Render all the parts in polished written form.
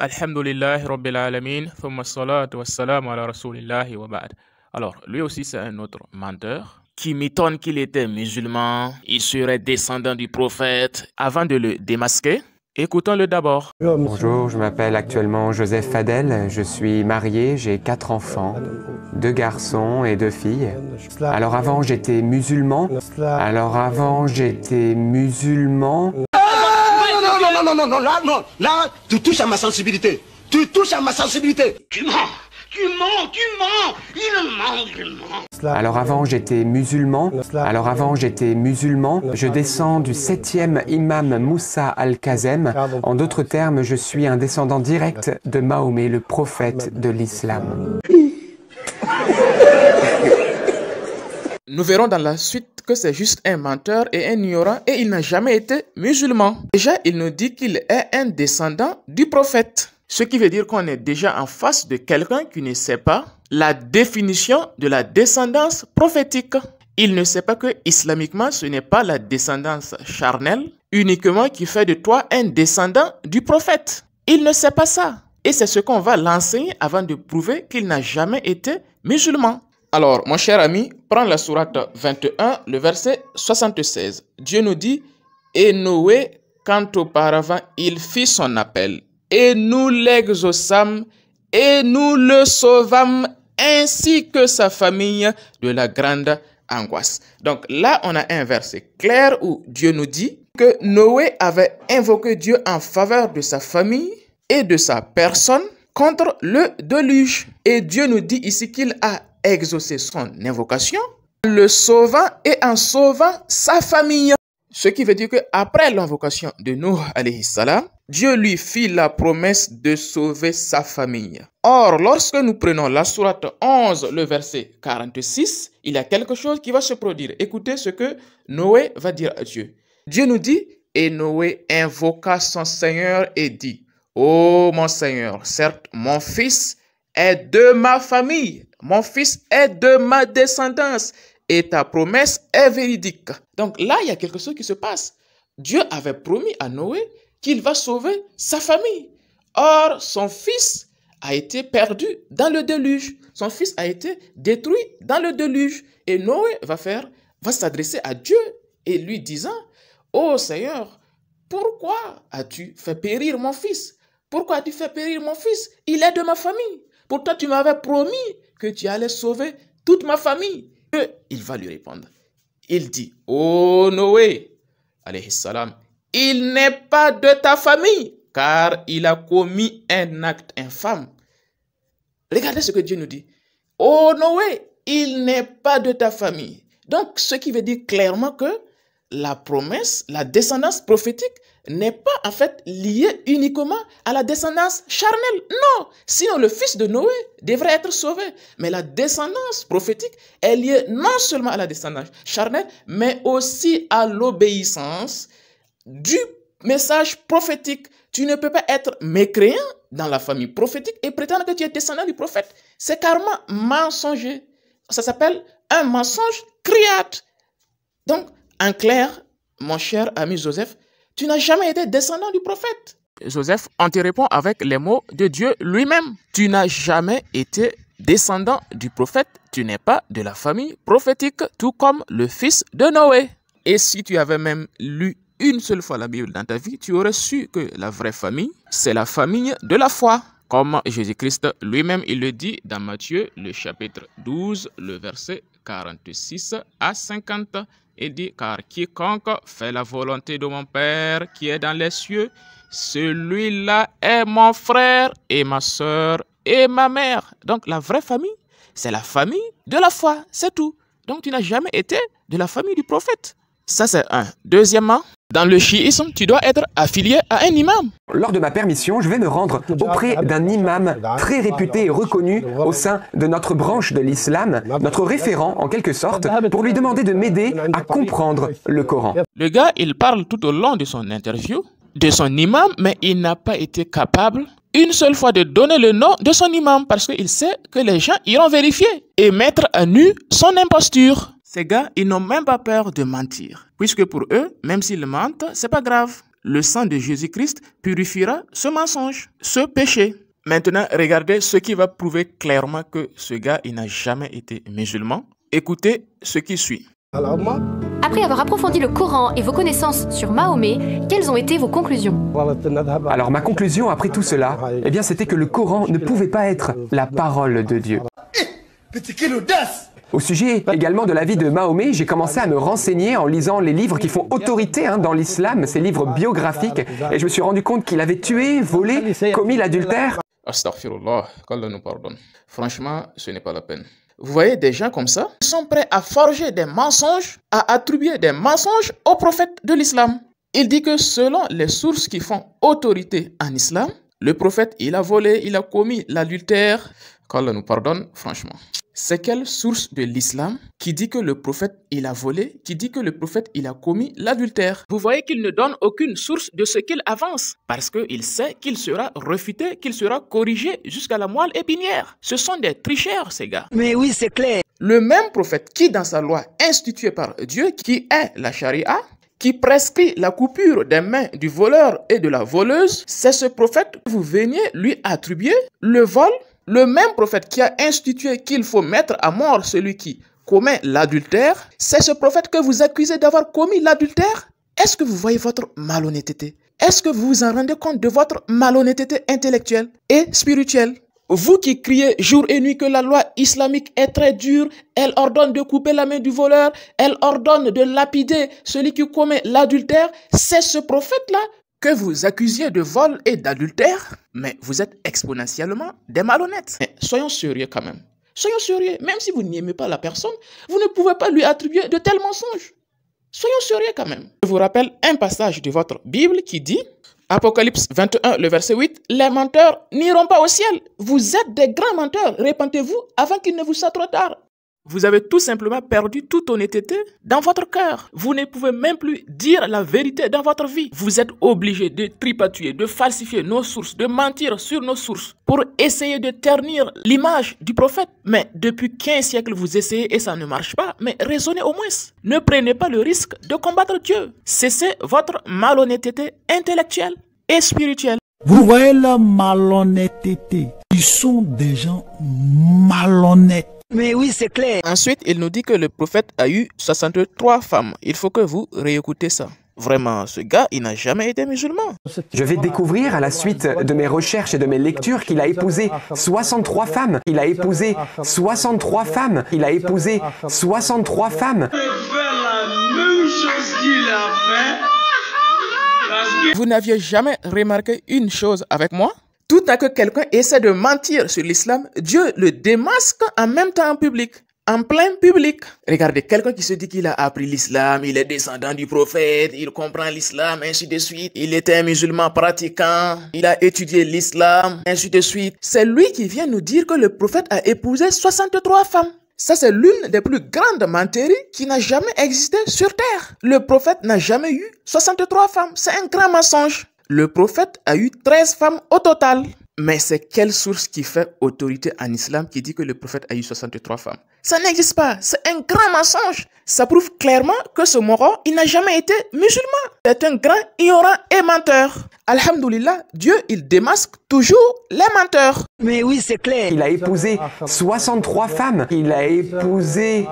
Alhamdulillah Rabbil Alamin, thumma salatu wassalamu ala rasulillahi wa ba'd. Alors, lui aussi c'est un autre menteur qui mitonne qu'il était musulman, il serait descendant du prophète. Avant de le démasquer, écoutons-le d'abord. Bonjour, je m'appelle actuellement Joseph Fadel, je suis marié, j'ai 4 enfants, 2 garçons et 2 filles. Alors avant j'étais musulman, Là, tu touches à ma sensibilité. Tu mens, il ment. Alors avant j'étais musulman, je descends du 7e imam Moussa al-Kazem. En d'autres termes, je suis un descendant direct de Mahomet, le prophète de l'islam. Nous verrons dans la suite que c'est juste un menteur et un ignorant et il n'a jamais été musulman. Déjà, il nous dit qu'il est un descendant du prophète. Ce qui veut dire qu'on est déjà en face de quelqu'un qui ne sait pas la définition de la descendance prophétique. Il ne sait pas que islamiquement, ce n'est pas la descendance charnelle uniquement qui fait de toi un descendant du prophète. Il ne sait pas ça. Et c'est ce qu'on va l'enseigner avant de prouver qu'il n'a jamais été musulman. Alors, mon cher ami, prends la sourate 21, le verset 76. Dieu nous dit, « Et Noé, quand auparavant il fit son appel, et nous l'exaucâmes, et nous le sauvâmes, ainsi que sa famille de la grande angoisse. » Donc là, on a un verset clair où Dieu nous dit que Noé avait invoqué Dieu en faveur de sa famille et de sa personne contre le déluge. Et Dieu nous dit ici qu'il a exaucé son invocation, le sauvant et en sauvant sa famille. Ce qui veut dire qu'après l'invocation de Nuh alayhi salam, Dieu lui fit la promesse de sauver sa famille. Or, lorsque nous prenons la sourate 11, le verset 46, il y a quelque chose qui va se produire. Écoutez ce que Noé va dire à Dieu. Dieu nous dit, « Et Noé invoqua son Seigneur et dit, « Ô mon Seigneur, certes, mon fils est de ma famille, mon fils est de ma descendance et ta promesse est véridique. » Donc là, il y a quelque chose qui se passe. Dieu avait promis à Noé qu'il va sauver sa famille. Or, son fils a été perdu dans le déluge. Son fils a été détruit dans le déluge. Et Noé va s'adresser à Dieu et lui disant, « Ô Seigneur, pourquoi as-tu fait périr mon fils? Pourquoi as-tu fait périr mon fils? Il est de ma famille. Pourtant, tu m'avais promis que tu allais sauver toute ma famille. » Et il va lui répondre. Il dit, « Ô Noé, alayhi salam, il n'est pas de ta famille, car il a commis un acte infâme. » Regardez ce que Dieu nous dit. « Ô Noé, il n'est pas de ta famille. » Donc, ce qui veut dire clairement que la promesse, la descendance prophétique n'est pas en fait liée uniquement à la descendance charnelle. Non, sinon le fils de Noé devrait être sauvé. Mais la descendance prophétique est liée non seulement à la descendance charnelle, mais aussi à l'obéissance du message prophétique. Tu ne peux pas être mécréant dans la famille prophétique et prétendre que tu es descendant du prophète. C'est carrément mensonger. Ça s'appelle un mensonge criade. Donc, en clair, mon cher ami Joseph, tu n'as jamais été descendant du prophète. Joseph, on te répond avec les mots de Dieu lui-même. Tu n'as jamais été descendant du prophète. Tu n'es pas de la famille prophétique, tout comme le fils de Noé. Et si tu avais même lu une seule fois la Bible dans ta vie, tu aurais su que la vraie famille, c'est la famille de la foi. Comme Jésus-Christ lui-même, il le dit dans Matthieu, le chapitre 12, le verset 46 à 50. Il dit, « Car quiconque fait la volonté de mon Père qui est dans les cieux, celui-là est mon frère et ma soeur et ma mère. » Donc la vraie famille, c'est la famille de la foi, c'est tout. Donc tu n'as jamais été de la famille du prophète. Ça c'est un. Deuxièmement, dans le chiisme, tu dois être affilié à un imam. Lors de ma permission, je vais me rendre auprès d'un imam très réputé et reconnu au sein de notre branche de l'islam, notre référent en quelque sorte, pour lui demander de m'aider à comprendre le Coran. Le gars, il parle tout au long de son interview de son imam, mais il n'a pas été capable une seule fois de donner le nom de son imam parce qu'il sait que les gens iront vérifier et mettre à nu son imposture. Ces gars, ils n'ont même pas peur de mentir, puisque pour eux, même s'ils mentent, c'est pas grave. le sang de Jésus-Christ purifiera ce mensonge, ce péché. Maintenant, regardez ce qui va prouver clairement que ce gars, il n'a jamais été musulman. Écoutez ce qui suit. Après avoir approfondi le Coran et vos connaissances sur Mahomet, quelles ont été vos conclusions? Alors ma conclusion après tout cela, eh bien c'était que le Coran ne pouvait pas être la parole de Dieu. Au sujet également de la vie de Mahomet, j'ai commencé à me renseigner en lisant les livres qui font autorité dans l'islam, ces livres biographiques, et je me suis rendu compte qu'il avait tué, volé, commis l'adultère. Astaghfirullah, qu'Allah nous pardonne. Franchement, ce n'est pas la peine. Vous voyez des gens comme ça, ils sont prêts à forger des mensonges, à attribuer des mensonges au prophète de l'islam. Il dit que selon les sources qui font autorité en islam, le prophète, il a volé, il a commis l'adultère. Qu'Allah nous pardonne, franchement. C'est quelle source de l'islam qui dit que le prophète, il a volé, qui dit que le prophète, il a commis l'adultère? Vous voyez qu'il ne donne aucune source de ce qu'il avance, parce qu'il sait qu'il sera refuté, qu'il sera corrigé jusqu'à la moelle épinière. Ce sont des tricheurs, ces gars. Mais oui, c'est clair. Le même prophète qui, dans sa loi instituée par Dieu, qui est la charia, qui prescrit la coupure des mains du voleur et de la voleuse, c'est ce prophète que vous veniez lui attribuer le vol. Le même prophète qui a institué qu'il faut mettre à mort celui qui commet l'adultère, c'est ce prophète que vous accusez d'avoir commis l'adultère. Est-ce que vous voyez votre malhonnêteté? Est-ce que vous vous en rendez compte de votre malhonnêteté intellectuelle et spirituelle? Vous qui criez jour et nuit que la loi islamique est très dure, elle ordonne de couper la main du voleur, elle ordonne de lapider celui qui commet l'adultère, c'est ce prophète-là que vous accusiez de vol et d'adultère, mais vous êtes exponentiellement des malhonnêtes. Mais soyons sérieux quand même. Soyons sérieux. Même si vous n'aimez pas la personne, vous ne pouvez pas lui attribuer de tels mensonges. Soyons sérieux quand même. Je vous rappelle un passage de votre Bible qui dit, Apocalypse 21, le verset 8, « Les menteurs n'iront pas au ciel. Vous êtes des grands menteurs. Répentez-vous avant qu'il ne vous soit trop tard. » Vous avez tout simplement perdu toute honnêteté dans votre cœur. Vous ne pouvez même plus dire la vérité dans votre vie. Vous êtes obligé de tripatouiller, de falsifier nos sources, de mentir sur nos sources pour essayer de ternir l'image du prophète. Mais depuis 15 siècles, vous essayez et ça ne marche pas. Mais raisonnez au moins. Ne prenez pas le risque de combattre Dieu. Cessez votre malhonnêteté intellectuelle et spirituelle. Vous voyez la malhonnêteté. Ils sont des gens malhonnêtes. Mais oui, c'est clair. Ensuite, il nous dit que le prophète a eu 63 femmes. Il faut que vous réécoutez ça. Vraiment, ce gars, il n'a jamais été musulman. Je vais découvrir à la suite de mes recherches et de mes lectures qu'il a épousé 63 femmes. Il a épousé 63 femmes. Il a épousé 63 femmes. Vous n'aviez jamais remarqué une chose avec moi? Tout à que quelqu'un essaie de mentir sur l'islam, Dieu le démasque en même temps en public, en plein public. Regardez, quelqu'un qui se dit qu'il a appris l'islam, il est descendant du prophète, il comprend l'islam, ainsi de suite. Il était un musulman pratiquant, il a étudié l'islam, ainsi de suite. C'est lui qui vient nous dire que le prophète a épousé 63 femmes. Ça, c'est l'une des plus grandes menteries qui n'a jamais existé sur terre. Le prophète n'a jamais eu 63 femmes. C'est un grand mensonge. Le prophète a eu 13 femmes au total. Mais c'est quelle source qui fait autorité en islam qui dit que le prophète a eu 63 femmes? Ça n'existe pas. C'est un grand mensonge. Ça prouve clairement que ce moron, il n'a jamais été musulman. C'est un grand ignorant et menteur. Alhamdoulilah, Dieu, il démasque toujours les menteurs. Mais oui, c'est clair. Il a épousé 63 femmes. Il a épousé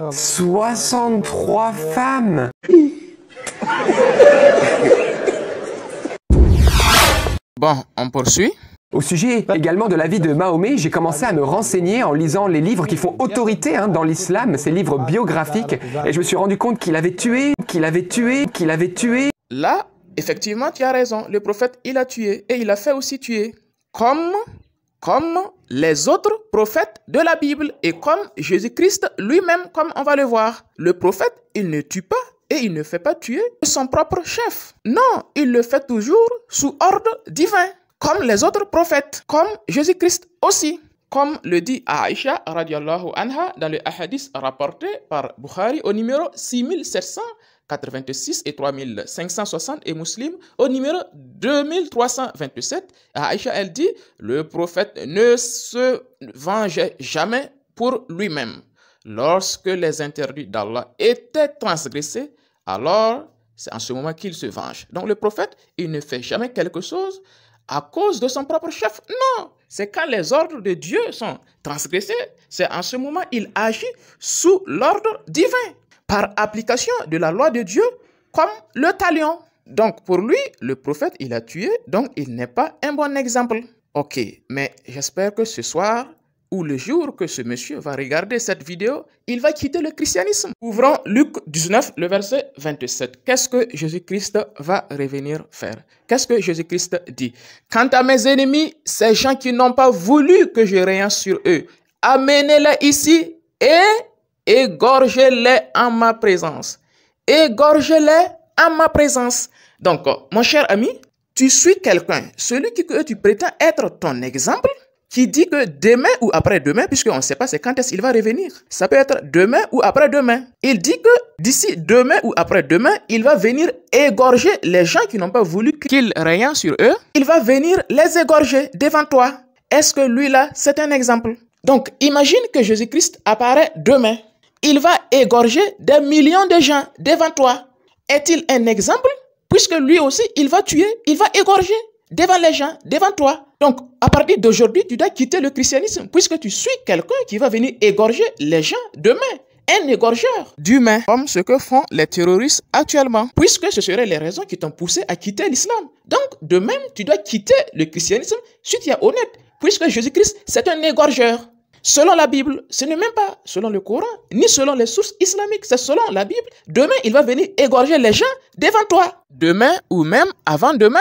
63 femmes. Bon, on poursuit. Au sujet également de la vie de Mahomet, j'ai commencé à me renseigner en lisant les livres qui font autorité dans l'islam, ces livres biographiques, et je me suis rendu compte qu'il avait tué. Là, effectivement, tu as raison. Le prophète, il a tué et il a fait aussi tuer. Comme les autres prophètes de la Bible et comme Jésus-Christ lui-même, comme on va le voir. Le prophète, il ne tue pas et il ne fait pas tuer son propre chef. Non, il le fait toujours sous ordre divin. Comme les autres prophètes, comme Jésus-Christ aussi. Comme le dit Aïcha radiallahu anha dans le hadith rapporté par Bukhari au numéro 6786 et 3560 et Muslim au numéro 2327. Aïcha, elle dit, le prophète ne se vengeait jamais pour lui-même. Lorsque les interdits d'Allah étaient transgressés, alors c'est en ce moment qu'il se venge. Donc le prophète, il ne fait jamais quelque chose à cause de son propre chef. Non, c'est quand les ordres de Dieu sont transgressés, c'est en ce moment qu'il agit sous l'ordre divin, par application de la loi de Dieu, comme le talion. Donc pour lui, le prophète, il a tué, donc il n'est pas un bon exemple. Ok, mais j'espère que ce soir, ou le jour que ce monsieur va regarder cette vidéo, il va quitter le christianisme. Ouvrons Luc 19, le verset 27. Qu'est-ce que Jésus-Christ va revenir faire? Qu'est-ce que Jésus-Christ dit? Quant à mes ennemis, ces gens qui n'ont pas voulu que je règne sur eux, amenez-les ici et égorgez-les en ma présence. Égorgez-les en ma présence. Donc, mon cher ami, tu suis quelqu'un, celui que tu prétends être ton exemple, qui dit que demain ou après-demain, puisqu'on ne sait pas c'est quand est-ce qu'il va revenir. Ça peut être demain ou après-demain. Il dit que d'ici demain ou après-demain, il va venir égorger les gens qui n'ont pas voulu qu'il règne sur eux. Il va venir les égorger devant toi. Est-ce que lui là, c'est un exemple? Donc, imagine que Jésus-Christ apparaît demain. Il va égorger des millions de gens devant toi. Est-il un exemple? Puisque lui aussi, il va tuer, il va égorger devant les gens, devant toi. Donc, à partir d'aujourd'hui, tu dois quitter le christianisme, puisque tu suis quelqu'un qui va venir égorger les gens demain. Un égorgeur d'humains, comme ce que font les terroristes actuellement, puisque ce seraient les raisons qui t'ont poussé à quitter l'islam. Donc, de même, tu dois quitter le christianisme si tu es honnête, puisque Jésus-Christ, c'est un égorgeur. Selon la Bible, ce n'est même pas selon le Coran, ni selon les sources islamiques, c'est selon la Bible. Demain, il va venir égorger les gens devant toi. Demain ou même avant-demain.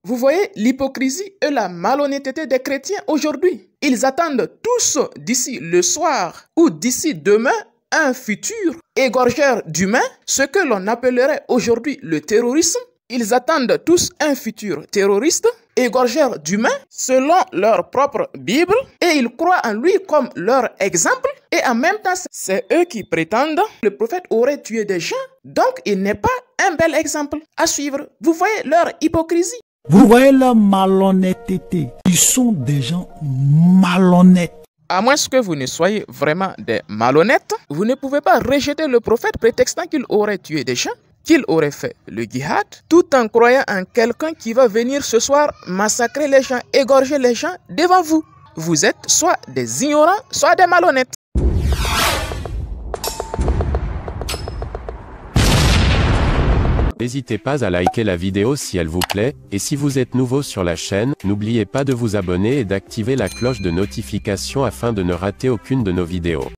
Vous voyez l'hypocrisie et la malhonnêteté des chrétiens aujourd'hui. Ils attendent tous d'ici le soir ou d'ici demain un futur égorgeur d'humains, ce que l'on appellerait aujourd'hui le terrorisme. Ils attendent tous un futur terroriste, égorgeur d'humains, selon leur propre Bible, et ils croient en lui comme leur exemple. Et en même temps, c'est eux qui prétendent que le prophète aurait tué des gens, donc il n'est pas un bel exemple à suivre. Vous voyez leur hypocrisie. Vous voyez leur malhonnêteté. Ils sont des gens malhonnêtes. À moins que vous ne soyez vraiment des malhonnêtes, vous ne pouvez pas rejeter le prophète prétextant qu'il aurait tué des gens, qu'il aurait fait le djihad, tout en croyant en quelqu'un qui va venir ce soir massacrer les gens, égorger les gens devant vous. Vous êtes soit des ignorants, soit des malhonnêtes. N'hésitez pas à liker la vidéo si elle vous plaît, et si vous êtes nouveau sur la chaîne, n'oubliez pas de vous abonner et d'activer la cloche de notification afin de ne rater aucune de nos vidéos.